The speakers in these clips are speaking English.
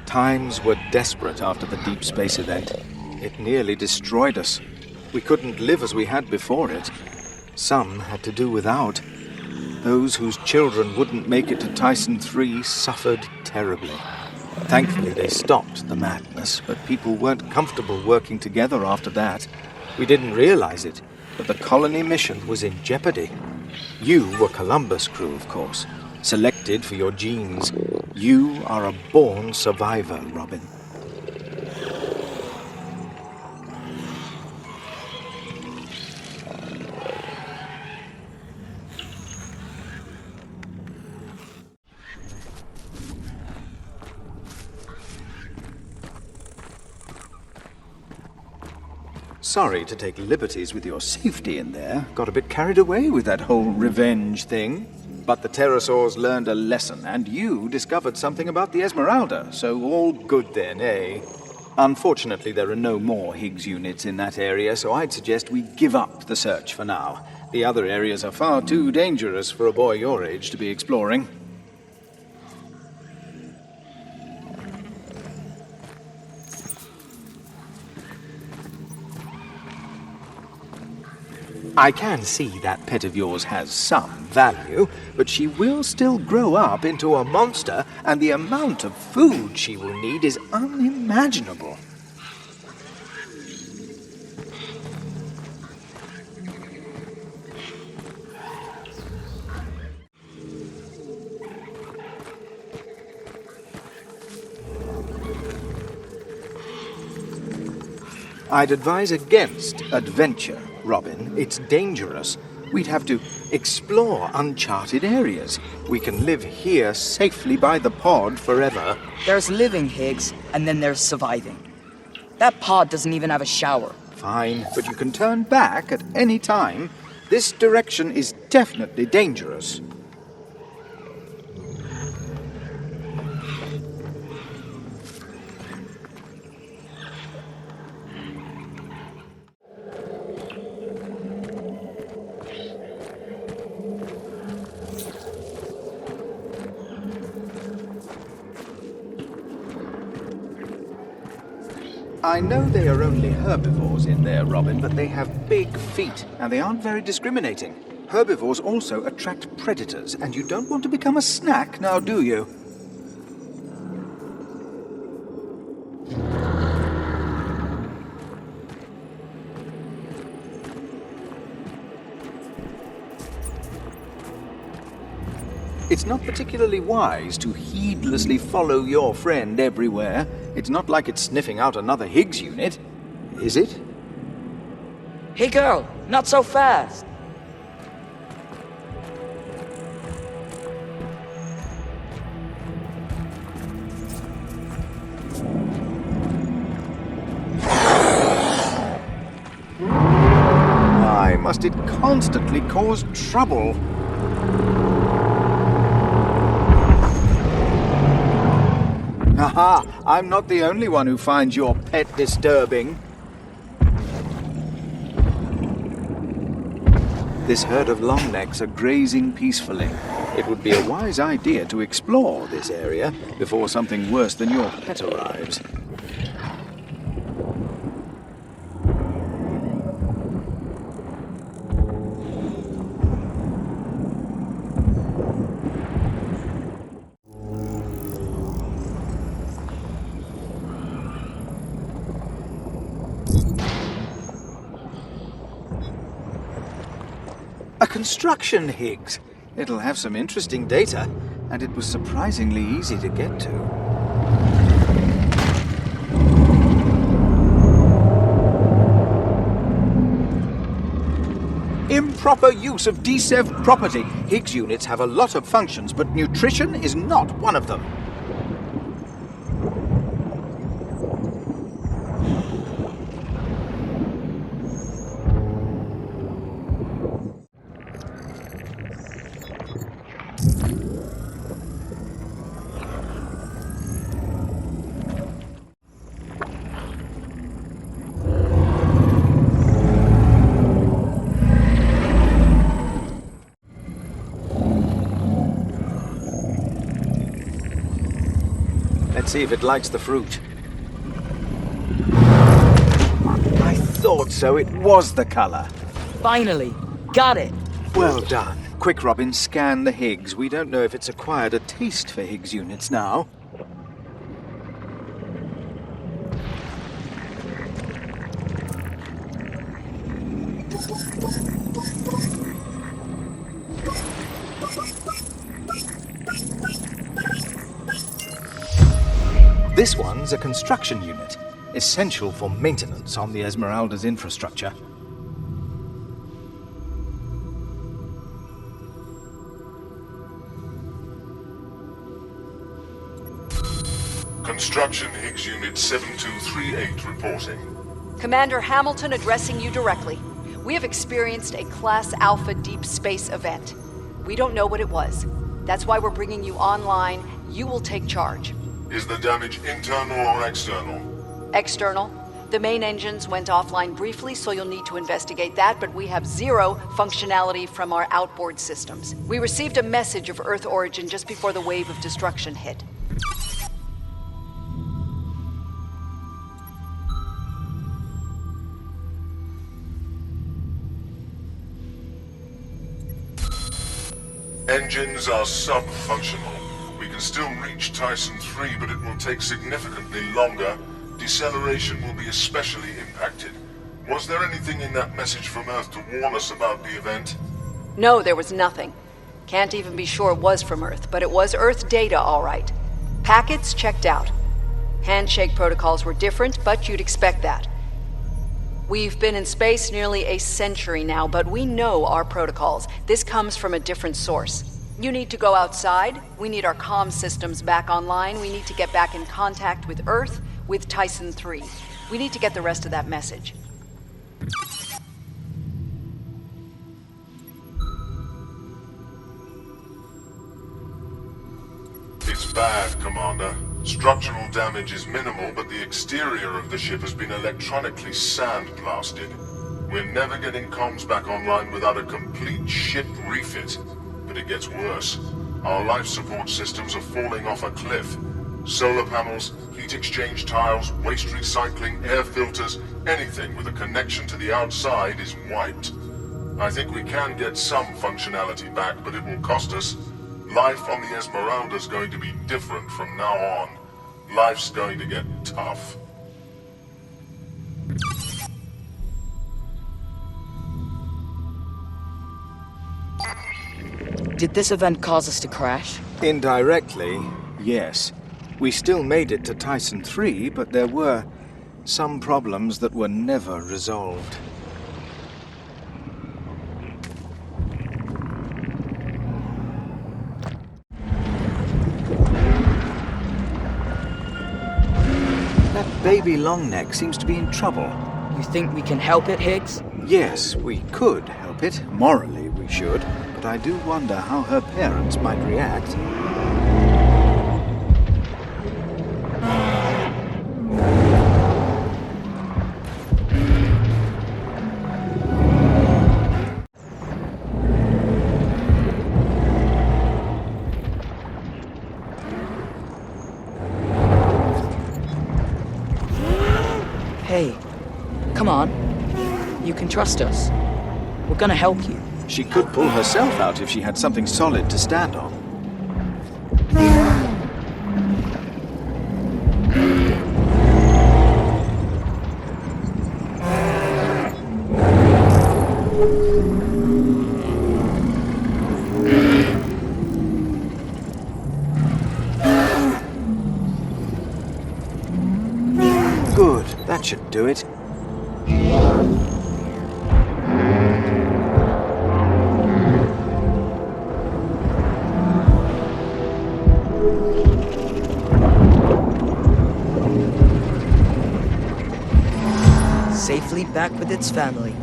Times were desperate after the deep space event. It nearly destroyed us. We couldn't live as we had before it. Some had to do without. Those whose children wouldn't make it to Tyson III suffered terribly. Thankfully, they stopped the madness, but people weren't comfortable working together after that. We didn't realize it, but the colony mission was in jeopardy. You were Columbus' crew, of course, selected for your genes. You are a born survivor, Robin. Sorry to take liberties with your safety in there. Got a bit carried away with that whole revenge thing. But the pterosaurs learned a lesson, and you discovered something about the Esmeralda, so all good then, eh? Unfortunately, there are no more HIGS units in that area, so I'd suggest we give up the search for now. The other areas are far too dangerous for a boy your age to be exploring. I can see that pet of yours has some value, but she will still grow up into a monster, and the amount of food she will need is unimaginable. I'd advise against adventure, Robin. It's dangerous. We'd have to explore uncharted areas. We can live here safely by the pod forever. There's living, HIGS, and then there's surviving. That pod doesn't even have a shower. Fine, but you can turn back at any time. This direction is definitely dangerous. I know they are only herbivores in there, Robin, but they have big feet, and they aren't very discriminating. Herbivores also attract predators, and you don't want to become a snack now, do you? It's not particularly wise to heedlessly follow your friend everywhere. It's not like it's sniffing out another HIGS unit, is it? Hey girl, not so fast! Why must it constantly cause trouble? Haha, I'm not the only one who finds your pet disturbing. This herd of longnecks are grazing peacefully. It would be a wise idea to explore this area before something worse than your pet arrives. A construction HIGS. It'll have some interesting data, and it was surprisingly easy to get to. Improper use of DSEV property. HIGS units have a lot of functions, but nutrition is not one of them. Let's see if it likes the fruit. I thought so. It was the color. Finally, got it. Well done. Quick, Robin, scan the HIGS. We don't know if it's acquired a taste for HIGS units now. This one's a construction unit, essential for maintenance on the Esmeralda's infrastructure. Construction HIGS Unit 7238 reporting. Commander Hamilton addressing you directly. We have experienced a Class Alpha deep space event. We don't know what it was. That's why we're bringing you online. You will take charge. Is the damage internal or external? External. The main engines went offline briefly, so you'll need to investigate that, but we have zero functionality from our outboard systems. We received a message of Earth origin just before the wave of destruction hit. Engines are sub-functional. We can still reach Tyson III, but it will take significantly longer. Deceleration will be especially impacted. Was there anything in that message from Earth to warn us about the event? No, there was nothing. Can't even be sure it was from Earth, but it was Earth data, all right. Packets checked out. Handshake protocols were different, but you'd expect that. We've been in space nearly a century now, but we know our protocols. This comes from a different source. You need to go outside. We need our comm systems back online. We need to get back in contact with Earth, with Tyson III. We need to get the rest of that message. It's bad, Commander. Structural damage is minimal, but the exterior of the ship has been electronically sandblasted. We're never getting comms back online without a complete ship refit. But it gets worse. Our life support systems are falling off a cliff. Solar panels, heat exchange tiles, waste recycling, air filters, anything with a connection to the outside is wiped. I think we can get some functionality back, but it will cost us. Life on the Esmeralda's going to be different from now on. Life's going to get tough. Did this event cause us to crash? Indirectly, yes. We still made it to Tyson III, but there were some problems that were never resolved. That baby longneck seems to be in trouble. You think we can help it, HIGS? Yes, we could help it. Morally, we should. But I do wonder how her parents might react. Hey, come on. You can trust us. We're gonna help you. She could pull herself out if she had something solid to stand on. Good, that should do it. Safely back with its family.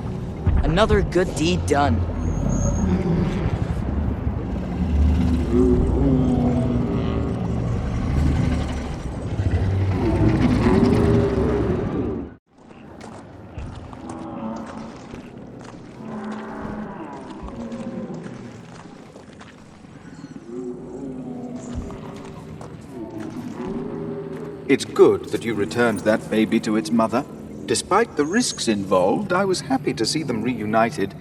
Another good deed done. It's good that you returned that baby to its mother. Despite the risks involved, I was happy to see them reunited.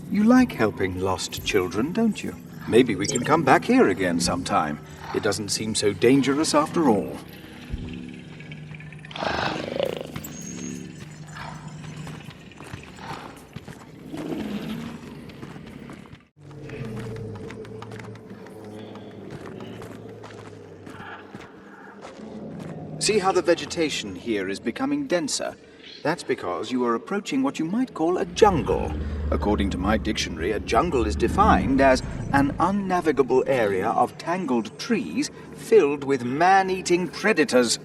You like helping lost children, don't you? Maybe we can come back here again sometime. It doesn't seem so dangerous after all. See how the vegetation here is becoming denser? That's because you are approaching what you might call a jungle. According to my dictionary, a jungle is defined as an unnavigable area of tangled trees filled with man-eating predators.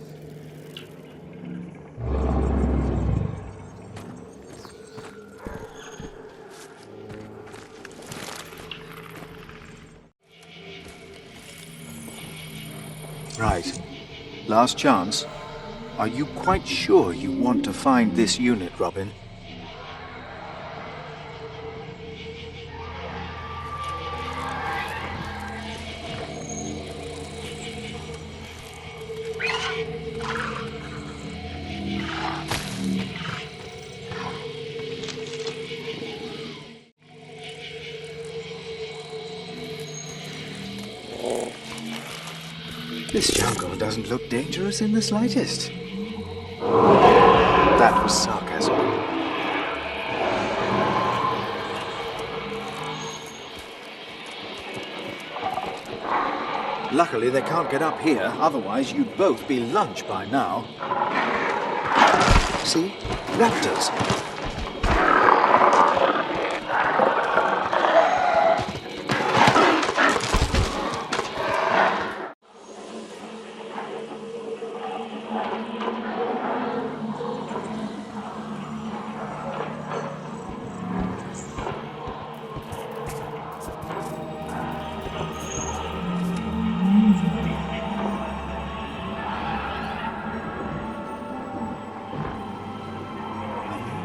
Right. Last chance. Are you quite sure you want to find this unit, Robin? This jungle doesn't look dangerous in the slightest. That was sarcasm. Luckily, they can't get up here, otherwise you'd both be lunch by now. See? Raptors.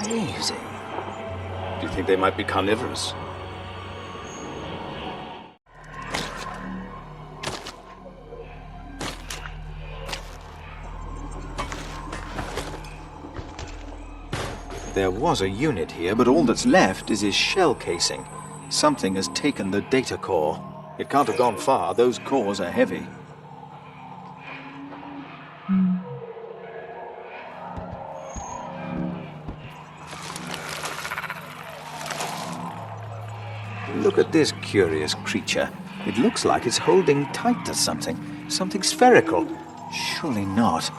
Amazing. Do you think they might be carnivorous? There was a unit here, but all that's left is his shell casing. Something has taken the data core. It can't have gone far. Those cores are heavy. Look at this curious creature. It looks like it's holding tight to something. Something spherical. Surely not.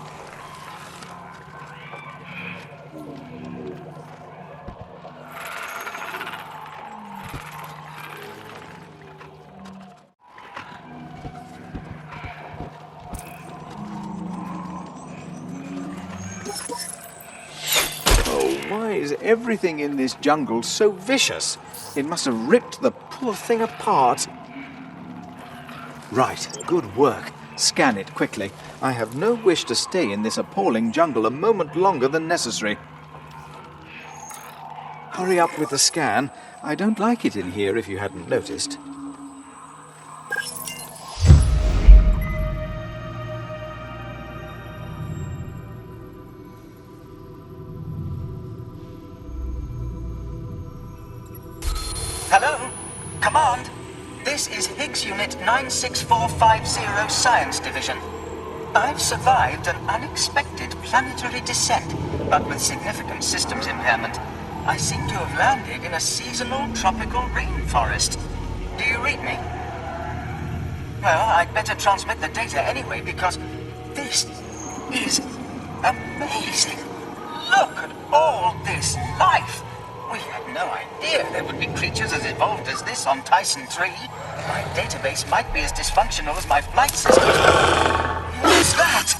Why is everything in this jungle so vicious? It must have ripped the poor thing apart. Right, good work. Scan it quickly. I have no wish to stay in this appalling jungle a moment longer than necessary. Hurry up with the scan. I don't like it in here if you hadn't noticed. Hello? Command? This is HIGS Unit 96450 Science Division. I've survived an unexpected planetary descent, but with significant systems impairment. I seem to have landed in a seasonal tropical rainforest. Do you read me? Well, I'd better transmit the data anyway, because this is amazing. Look at all this life. We had no idea there would be creatures as evolved as this on Tyson III. My database might be as dysfunctional as my flight system. What's that?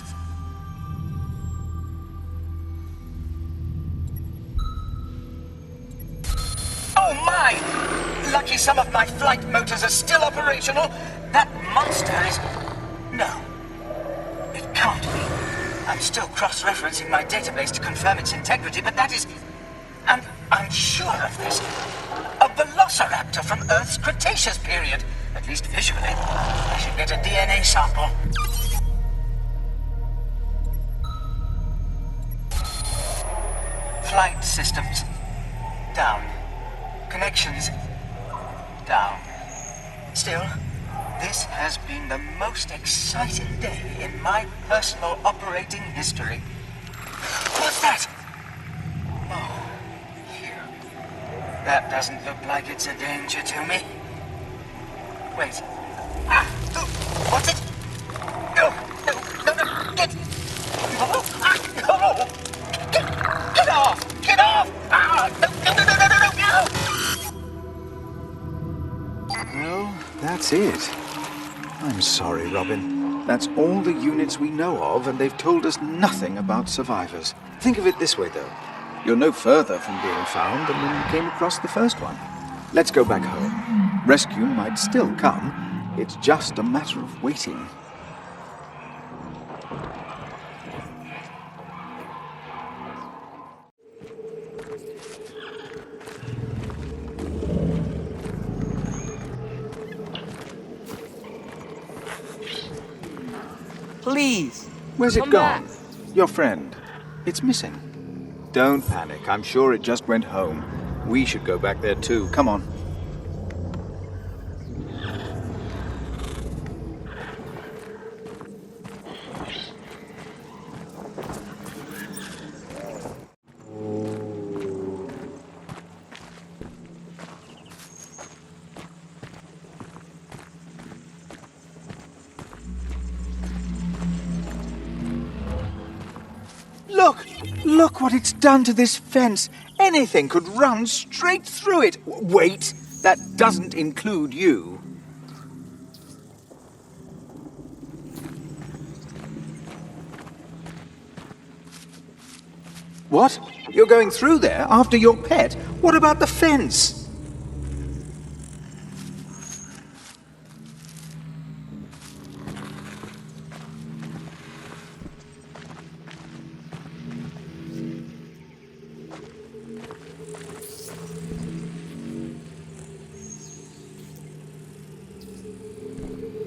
Oh my! Lucky some of my flight motors are still operational. That monster is... No. It can't be. I'm still cross-referencing my database to confirm its integrity, but that is... And I'm sure of this. A velociraptor from Earth's Cretaceous period. At least visually. I should get a DNA sample. systems. Down. Connections. Down. Still, this has been the most exciting day in my personal operating history. What's that? Oh, here. That doesn't look like it's a danger to me. Wait. Ah! Oh, what's it? No! No! No! No! Get! Oh! Ah! Oh! Get off! Get off! Ah! No! No! No! No! No! No! No! Well, that's it. I'm sorry, Robin. That's all the units we know of, and they've told us nothing about survivors. Think of it this way, though. You're no further from being found than when you came across the first one. Let's go back home. Rescue might still come. It's just a matter of waiting. Please. Where's it Come gone? back. Your friend. It's missing. Don't panic. I'm sure it just went home. We should go back there too. Come on. Look! Look what it's done to this fence! Anything could run straight through it! Wait! That doesn't include you. What? You're going through there after your pet? What about the fence?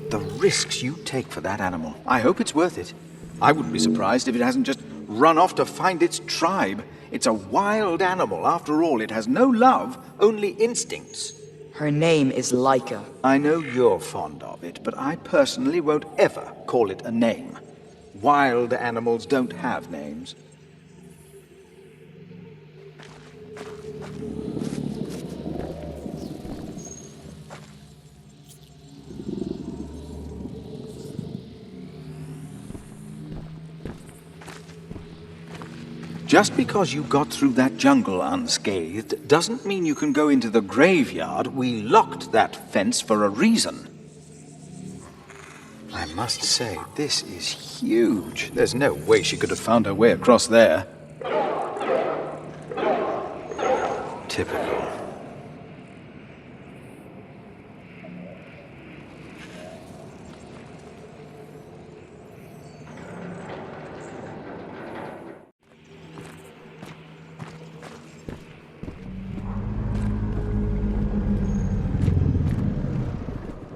The risks you take for that animal. I hope it's worth it. I wouldn't be surprised if it hasn't just run off to find its tribe. It's a wild animal. After all, it has no love, only instincts. Her name is Laika. I know you're fond of it, but I personally won't ever call it a name. Wild animals don't have names. Just because you got through that jungle unscathed doesn't mean you can go into the graveyard. We locked that fence for a reason. I must say, this is huge. There's no way she could have found her way across there. Typical.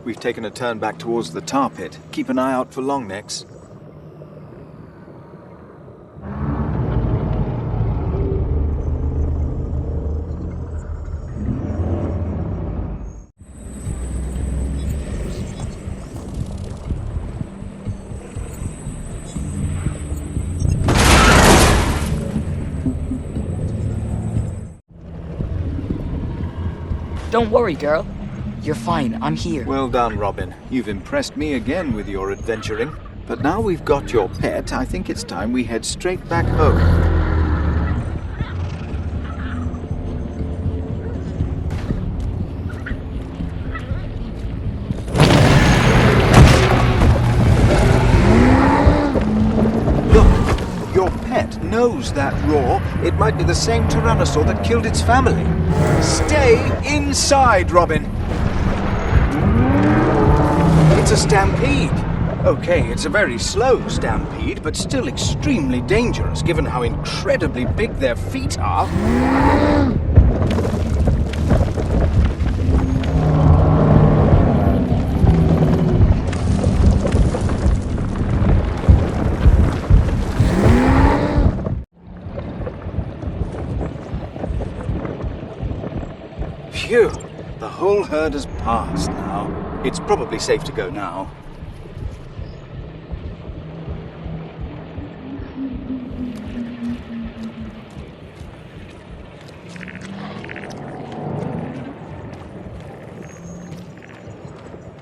We've taken a turn back towards the tar pit. Keep an eye out for longnecks. Don't worry, girl. You're fine. I'm here. Well done, Robin. You've impressed me again with your adventuring. But now we've got your pet, I think it's time we head straight back home. Knows that roar. It might be the same tyrannosaur that killed its family. Stay inside, Robin. It's a stampede. Okay, it's a very slow stampede, but still extremely dangerous, given how incredibly big their feet are. Phew! The whole herd has passed now. It's probably safe to go now.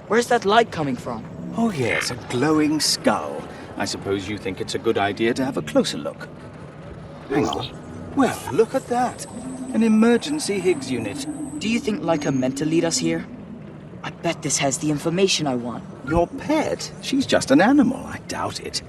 Where's that light coming from? Oh yes, a glowing skull. I suppose you think it's a good idea to have a closer look. Hang on. Well, look at that. An emergency HIGS unit. Do you think Laika meant to lead us here? I bet this has the information I want. Your pet? She's just an animal. I doubt it.